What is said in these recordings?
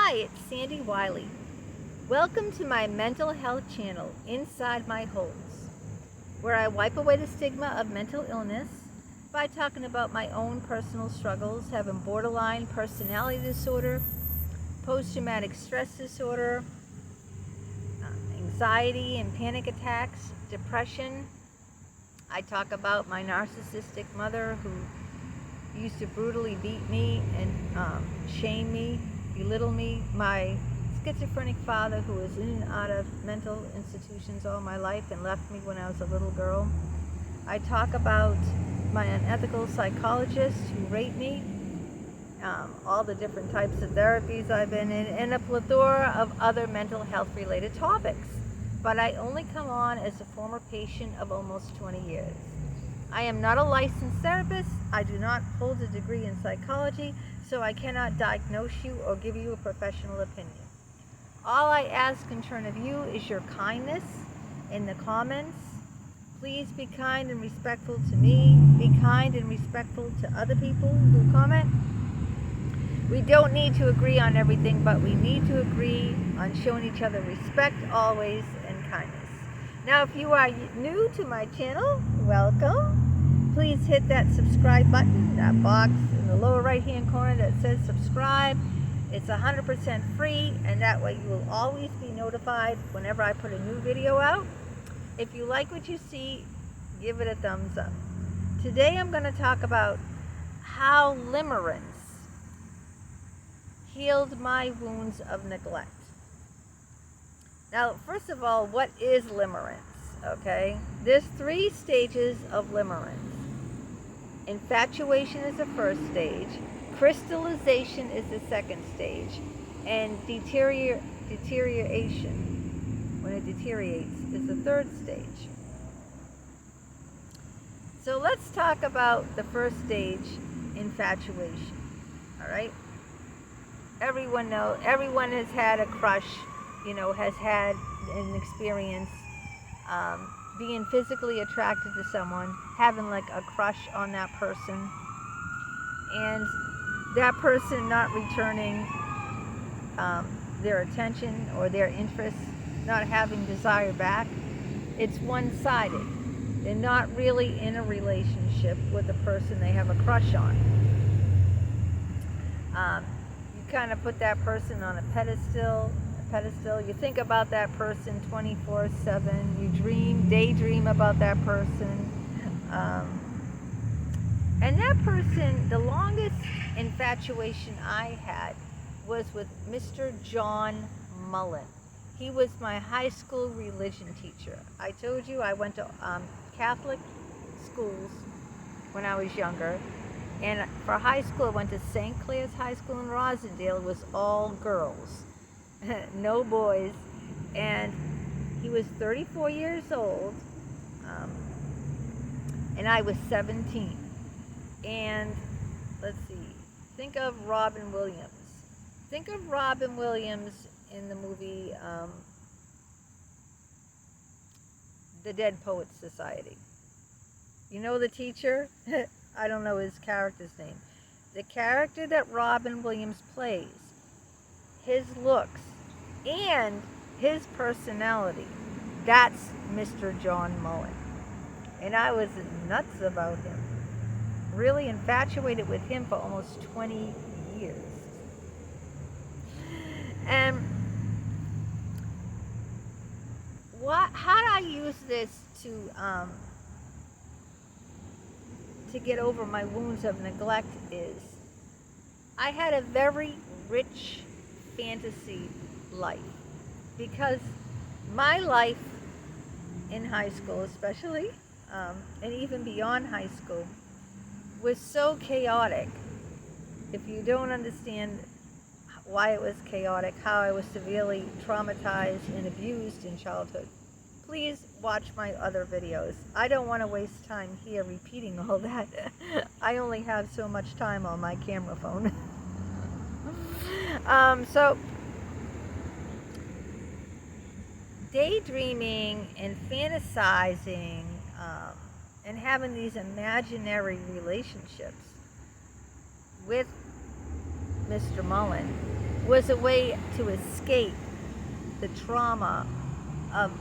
Hi, it's Sandy Wyllie. Welcome to my mental health channel, Inside My Holds, where I wipe away the stigma of mental illness by talking about my own personal struggles, having borderline personality disorder, post-traumatic stress disorder, anxiety and panic attacks, depression. I talk about my narcissistic mother who used to brutally beat me and shame me, belittle me, my schizophrenic father who was in and out of mental institutions all my life and left me when I was a little girl. I talk about my unethical psychologist who raped me, all the different types of therapies I've been in, and a plethora of other mental health related topics. But I only come on as a former patient of almost 20 years. I am not a licensed therapist. I do not hold a degree in psychology, so I cannot diagnose you or give you a professional opinion. All I ask in turn of you is your kindness in the comments. Please be kind and respectful to me. Be kind and respectful to other people who comment. We don't need to agree on everything, but we need to agree on showing each other respect always and kindness. Now, if you are new to my channel, welcome. Please hit that subscribe button, that box in the lower right-hand corner that says subscribe. It's 100% free, and that way you will always be notified whenever I put a new video out. If you like what you see, give it a thumbs up. Today I'm going to talk about how Limerence healed my wounds of neglect. Now, first of all, what is limerence? Okay, there's 3 stages of limerence. Infatuation is the first stage, crystallization is the second stage, and deterioration, when it deteriorates, is the third stage. So let's talk about the first stage, infatuation. All right, everyone has had a crush, has had an experience being physically attracted to someone, having like a crush on that person, and that person not returning their attention or their interest, not having desire back. It's one-sided. They're not really in a relationship with the person they have a crush on. You kind of put that person on a pedestal. You think about that person 24/7. You daydream about that person. And that person, the longest infatuation I had was with Mr. John Mullen. He was my high school religion teacher. I told you I went to Catholic schools when I was younger. And for high school, I went to St. Clair's High School in Rosendale. It was all girls. No boys. And he was 34 years old, and I was 17. And let's see, think of Robin Williams. Think of Robin Williams in the movie The Dead Poets Society. You know the teacher? I don't know his character's name. The character that Robin Williams plays, his looks and his personality, that's Mr. John Mullen. And I was nuts about him. Really infatuated with him for almost 20 years. And how do I use this to get over my wounds of neglect is I had a very rich fantasy life, because my life in high school especially, and even beyond high school, was so chaotic. If you don't understand why it was chaotic, how I was severely traumatized and abused in childhood, please watch my other videos. I don't want to waste time here repeating all that. I only have so much time on my camera phone. So daydreaming and fantasizing and having these imaginary relationships with Mr. Mullen was a way to escape the trauma of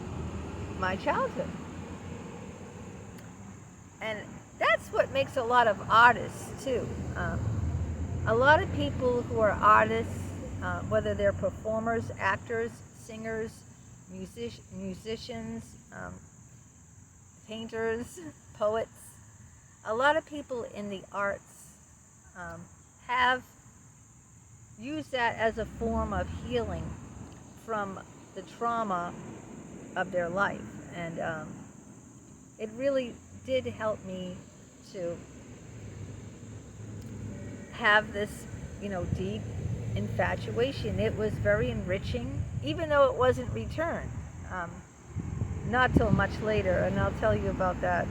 my childhood. And that's what makes a lot of artists too. A lot of people who are artists, whether they're performers, actors, singers, musicians, painters, poets, a lot of people in the arts have used that as a form of healing from the trauma of their life. And it really did help me to have this, deep infatuation. It was very enriching, even though it wasn't returned. Not till much later, and I'll tell you about that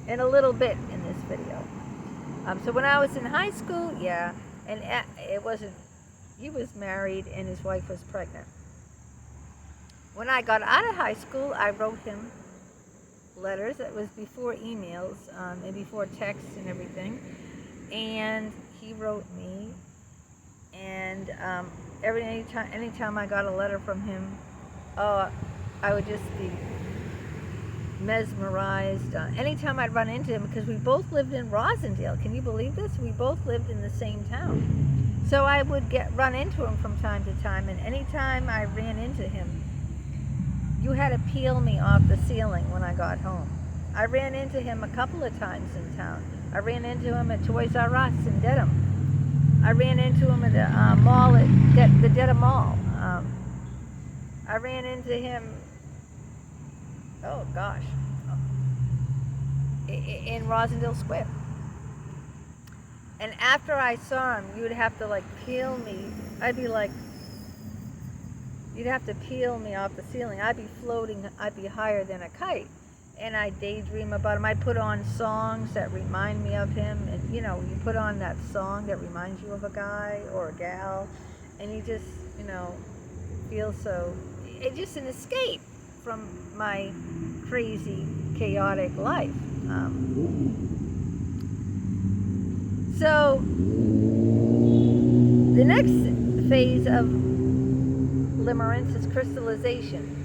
in a little bit in this video. So when I was in high school, yeah, and it wasn't, he was married and his wife was pregnant. When I got out of high school, I wrote him letters. It was before emails and before texts and everything. And he wrote me, and anytime I got a letter from him, I would just be mesmerized. Anytime I'd run into him, because we both lived in Rosendale. Can you believe this? We both lived in the same town. So I would run into him from time to time, and anytime I ran into him, you had to peel me off the ceiling when I got home. I ran into him a couple of times in town. I ran into him at Toys R Us in Dedham. I ran into him at the mall at the Dedham Mall. I ran into him, in Rosendale Square. And after I saw him, you would have to peel me. You'd have to peel me off the ceiling. I'd be floating, I'd be higher than a kite. And I'd daydream about him. I'd put on songs that remind me of him. And you put on that song that reminds you of a guy or a gal. And you just, feel so, it's just an escape from my crazy, chaotic life. So, the next phase of limerence is crystallization,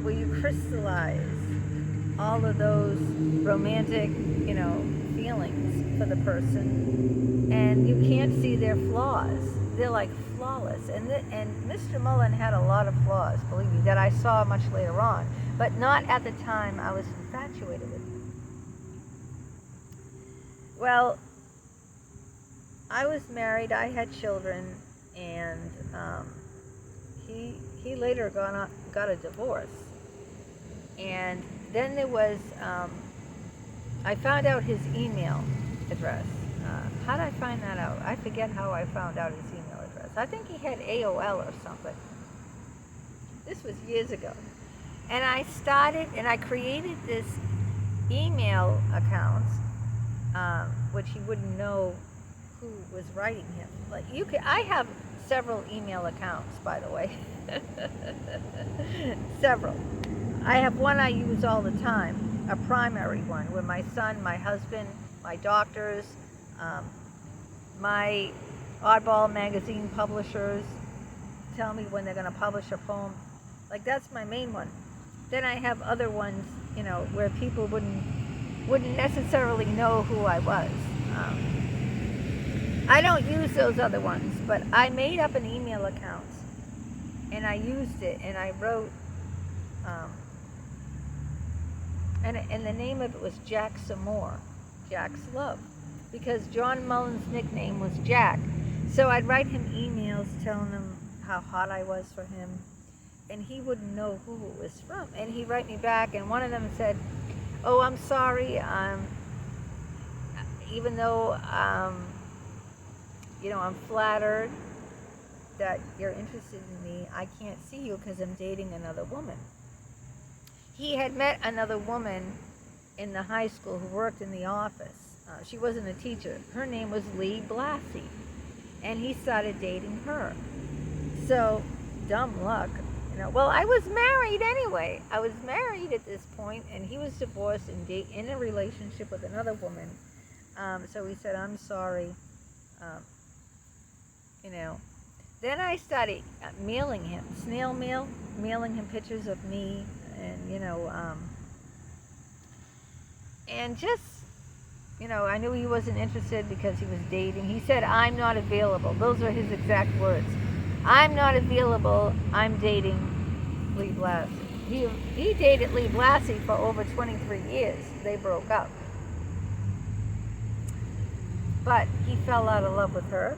where you crystallize all of those romantic, feelings for the person, and you can't see their flaws. They're flawless. And Mr. Mullen had a lot of flaws, believe me, that I saw much later on, but not at the time I was infatuated with him. Well, I was married, I had children, and he later got a divorce. And then there was, I found out his email address. How did I find that out? I forget how I found out his email address. I think he had AOL or something. This was years ago. And I created this email account, which he wouldn't know who was writing him. I have several email accounts, by the way. Several. I have one I use all the time, a primary one, where my son, my husband, my doctors, my oddball magazine publishers tell me when they're going to publish a poem. That's my main one. Then I have other ones, where people wouldn't necessarily know who I was. I don't use those other ones, but I made up an email account, and I used it, and I wrote, and the name of it was Jack Some More, Jack's Love, because John Mullen's nickname was Jack. So I'd write him emails telling him how hot I was for him, and he wouldn't know who it was from. And he'd write me back, and one of them said, "Oh, I'm sorry, even though, I'm flattered that you're interested in me, I can't see you because I'm dating another woman." He had met another woman in the high school who worked in the office. She wasn't a teacher. Her name was Lee Blassie, and he started dating her. So, dumb luck. Well, I was married anyway. I was married at this point, and he was divorced and in a relationship with another woman. So he said, "I'm sorry." Then I started mailing him, snail mail, mailing him pictures of me, and and just, I knew he wasn't interested because he was dating. He said, "I'm not available." Those are his exact words. "I'm not available. I'm dating Lee Blassie." He dated Lee Blassie for over 23 years. They broke up. But he fell out of love with her,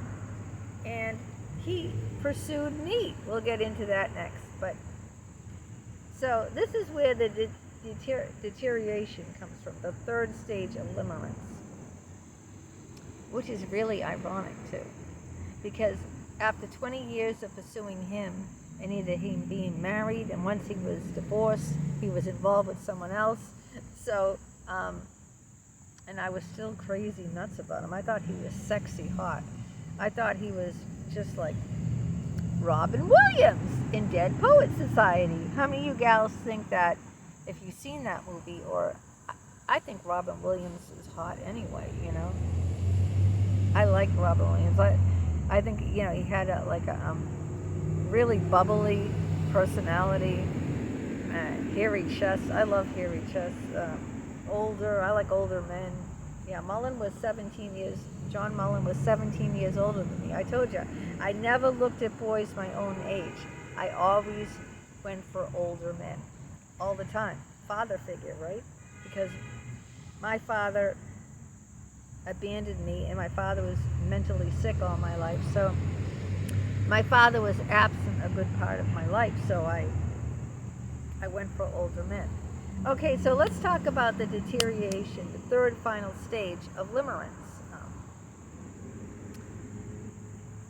and he pursued me. We'll get into that next. But so this is where the deterioration comes from, the third stage of limerence, which is really ironic too, because after 20 years of pursuing him, and either him being married, and once he was divorced, he was involved with someone else. So, and I was still crazy nuts about him. I thought he was sexy hot. I thought he was just like Robin Williams in Dead Poets Society. How many of you gals think that if you've seen that movie, or I think Robin Williams is hot anyway, I like Robin Williams. I think, he had a really bubbly personality, hairy chest. I love hairy chests. Older, I like older men. Yeah, John Mullen was 17 years older than me. I told you, I never looked at boys my own age. I always went for older men, all the time. Father figure, right? Because my father abandoned me, and my father was mentally sick all my life. So my father was absent a good part of my life, so I went for older men. Okay, so let's talk about the deterioration, the third final stage of limerence.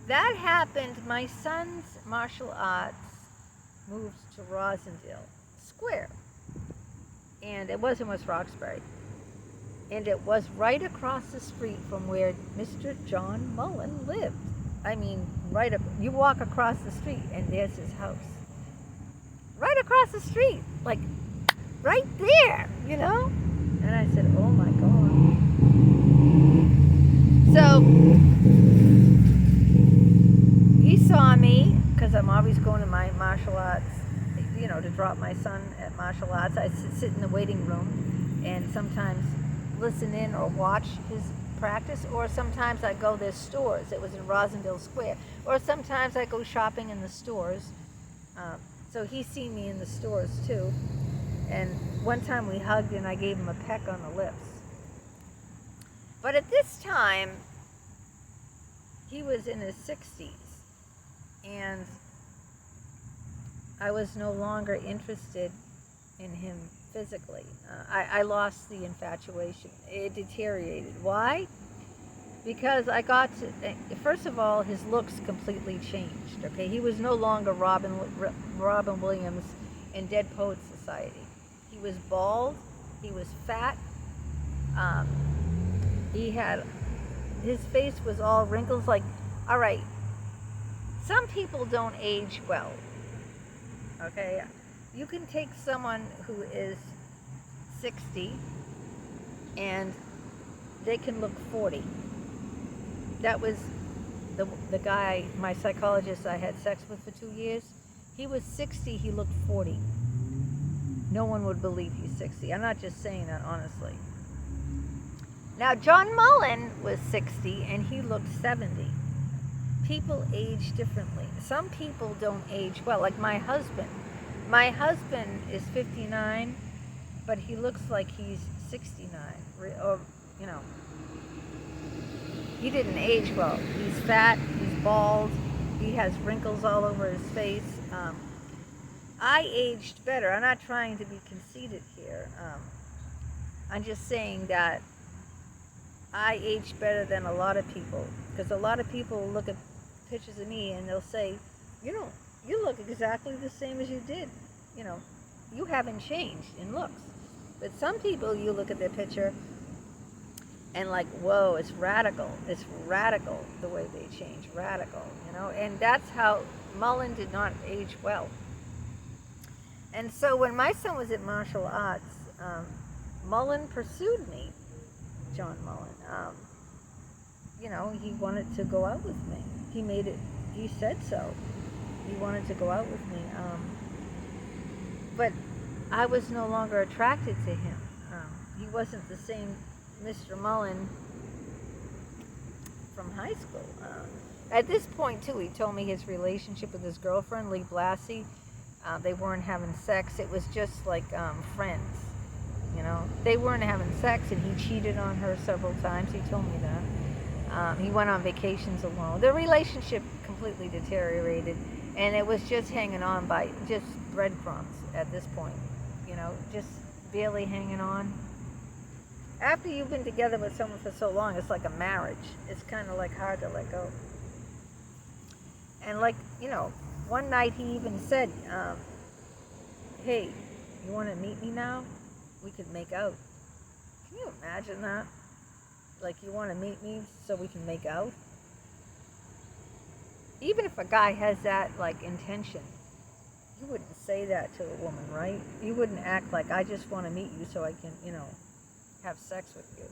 That happened, my son's martial arts moved to Rosendale Square, and it was in West Roxbury, and it was right across the street from where Mr. John Mullen lived. I mean, you walk across the street and there's his house. Right across the street, like right there, And I said, oh my God. So he saw me, because I'm always going to my martial arts, to drop my son at martial arts. I sit in the waiting room and sometimes listen in or watch his practice, or sometimes I go, there's stores. It was in Rosendale Square. Or sometimes I go shopping in the stores. So he's seen me in the stores too. And one time we hugged and I gave him a peck on the lips. But at this time, he was in his 60s. And I was no longer interested in him physically. I lost the infatuation. It deteriorated. Why? Because I got to, first of all, his looks completely changed. Okay, he was no longer Robin Williams in Dead Poets Society. He was bald. He was fat. His face was all wrinkles. Like, all right, some people don't age well. Okay, you can take someone who is 60 and they can look 40. That was the guy, my psychologist I had sex with for 2 years. He was 60, he looked 40. No one would believe he's 60. I'm not just saying that honestly. Now, John Mullen was 60 and he looked 70. People age differently. Some people don't age well, like my husband. My husband is 59, but he looks like he's 69, or, he didn't age well. He's fat, he's bald, he has wrinkles all over his face. I aged better. I'm not trying to be conceited here. I'm just saying that I aged better than a lot of people, because a lot of people look at pictures of me and they'll say, you look exactly the same as you did. You haven't changed in looks. But some people, you look at their picture and like, whoa, it's radical. It's radical the way they change, radical, and that's how Mullen did not age well. And so when my son was at martial arts, Mullen pursued me, John Mullen. He wanted to go out with me. he said so. He wanted to go out with me. But I was no longer attracted to him. He wasn't the same Mr. Mullen from high school. At this point, too, he told me his relationship with his girlfriend, Lee Blassie, they weren't having sex. It was just like friends, you know. They weren't having sex, and he cheated on her several times. He told me that. He went on vacations alone. Their relationship completely deteriorated, and it was just hanging on by just breadcrumbs at this point, you know, just barely hanging on. After you've been together with someone for so long, it's like a marriage. It's kind of like hard to let go. And like, you know, one night he even said, hey, you want to meet me now? We could make out. Can you imagine that? Like, you want to meet me so we can make out? Even if a guy has that, like, intention, you wouldn't say that to a woman, right? You wouldn't act like, I just want to meet you so I can, you know, have sex with you.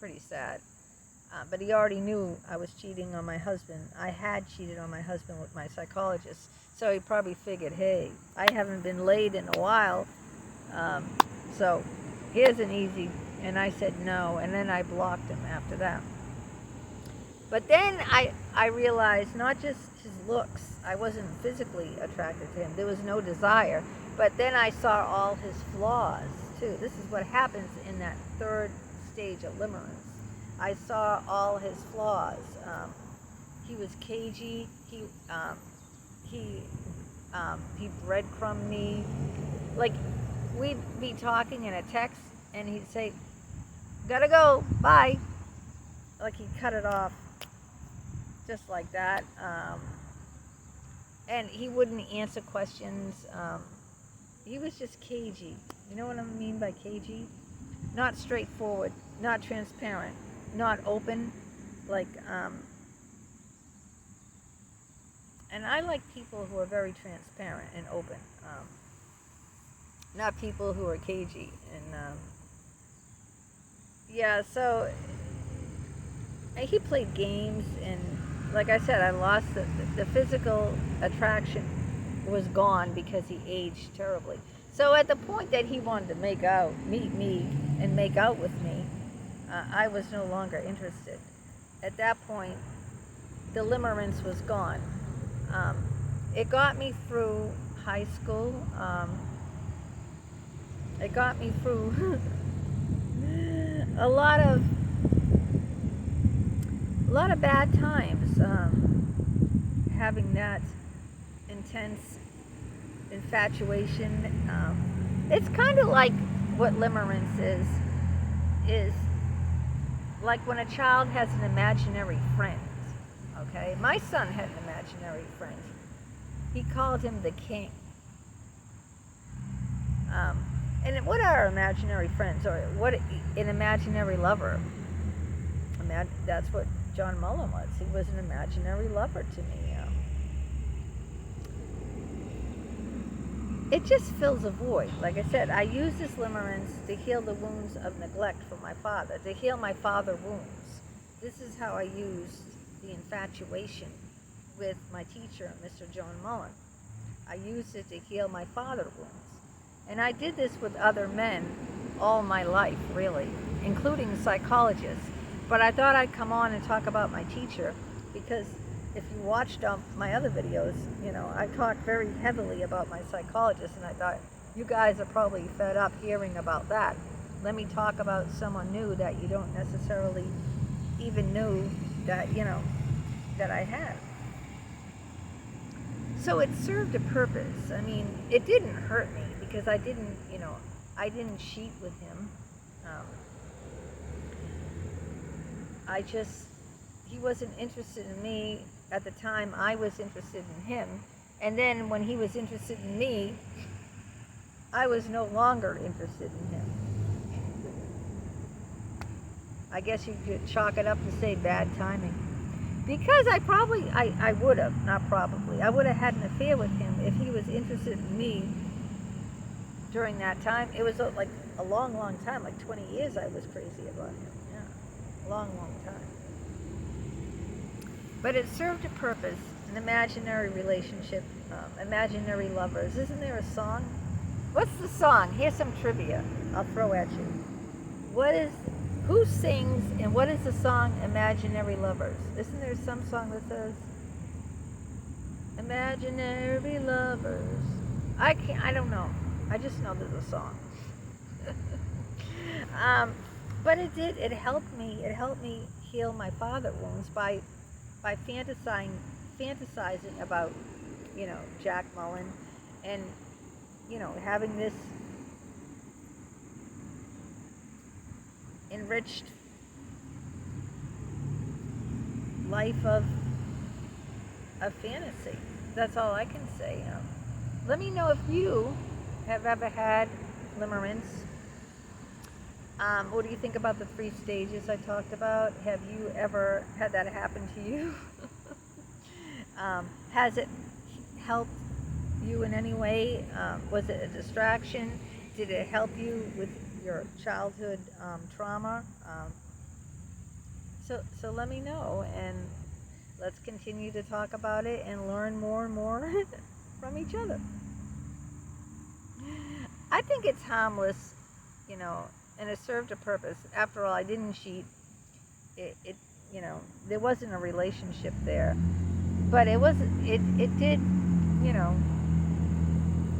Pretty sad. But he already knew I was cheating on my husband. I had cheated on my husband with my psychologist. So he probably figured, hey, I haven't been laid in a while. So here's an easy. And I said no. And then I blocked him after that. But then I realized not just his looks. I wasn't physically attracted to him. There was no desire. But then I saw all his flaws, too. This is what happens in that third stage of limerence. I saw all his flaws. He was cagey. He breadcrumbed me. Like, we'd be talking in a text, and he'd say, "Gotta go, bye." Like, he'd cut it off, just like that. And he wouldn't answer questions. He was just cagey. You know what I mean by cagey? Not straightforward, not transparent, not open, like, and I like people who are very transparent and open, not people who are cagey. And yeah, so he played games, and like I said, I lost the physical attraction was gone because he aged terribly. So at the point that he wanted to meet me and make out with me, I was no longer interested. At that point, the limerence was gone. It got me through high school. It got me through a lot of bad times, having that intense infatuation. It's kind of like what limerence is like when a child has an imaginary friend. Okay, my son had an imaginary friend. He called him the king. And what are imaginary friends, or what an imaginary lover? That's what John Mullen was. He was an imaginary lover to me. It just fills a void. Like I said, I use this limerence to heal the wounds of neglect from my father, to heal my father wounds. This is how I used the infatuation with my teacher, Mr. John Mullen. I used it to heal my father wounds. And I did this with other men all my life, really, including psychologists. But I thought I'd come on and talk about my teacher, because if you watched my other videos, you know, I talk very heavily about my psychologist, and I thought, you guys are probably fed up hearing about that. Let me talk about someone new that you don't necessarily even knew that, you know, that I had. So it served a purpose. I mean, it didn't hurt me, because I didn't, you know, I didn't cheat with him. He wasn't interested in me at the time. I was interested in him. And then when he was interested in me, I was no longer interested in him. I guess you could chalk it up to say bad timing. Because I would have, not probably, I would have had an affair with him if he was interested in me during that time. It was like a long, long time, like 20 years I was crazy about him. Yeah, long, long time. But it served a purpose, an imaginary relationship, imaginary lovers. Isn't there a song? What's the song? Here's some trivia I'll throw at you. Who sings and what is the song Imaginary Lovers? Isn't there some song that says Imaginary Lovers? I don't know. I just know there's a song. But it helped me heal my father wounds by fantasizing about, Jack Mullen and, having this enriched life of fantasy. That's all I can say. Let me know if you have ever had limerence. What do you think about the 3 stages I talked about? Have you ever had that happen to you? Has it helped you in any way? Was it a distraction? Did it help you with your childhood trauma? So let me know, and let's continue to talk about it and learn more and more from each other. I think it's harmless, and it served a purpose. After all, I didn't cheat. It there wasn't a relationship there, but it did,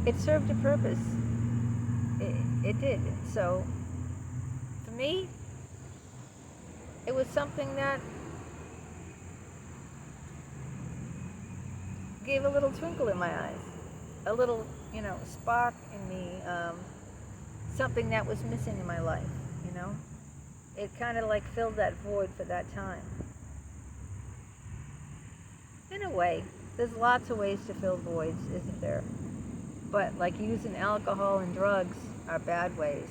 it served a purpose. It did. So for me, it was something that gave a little twinkle in my eyes, a little, spark in me, something that was missing in my life, It kind of like filled that void for that time. In a way, there's lots of ways to fill voids, isn't there? But like using alcohol and drugs are bad ways.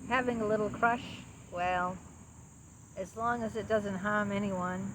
Having a little crush, well, as long as it doesn't harm anyone,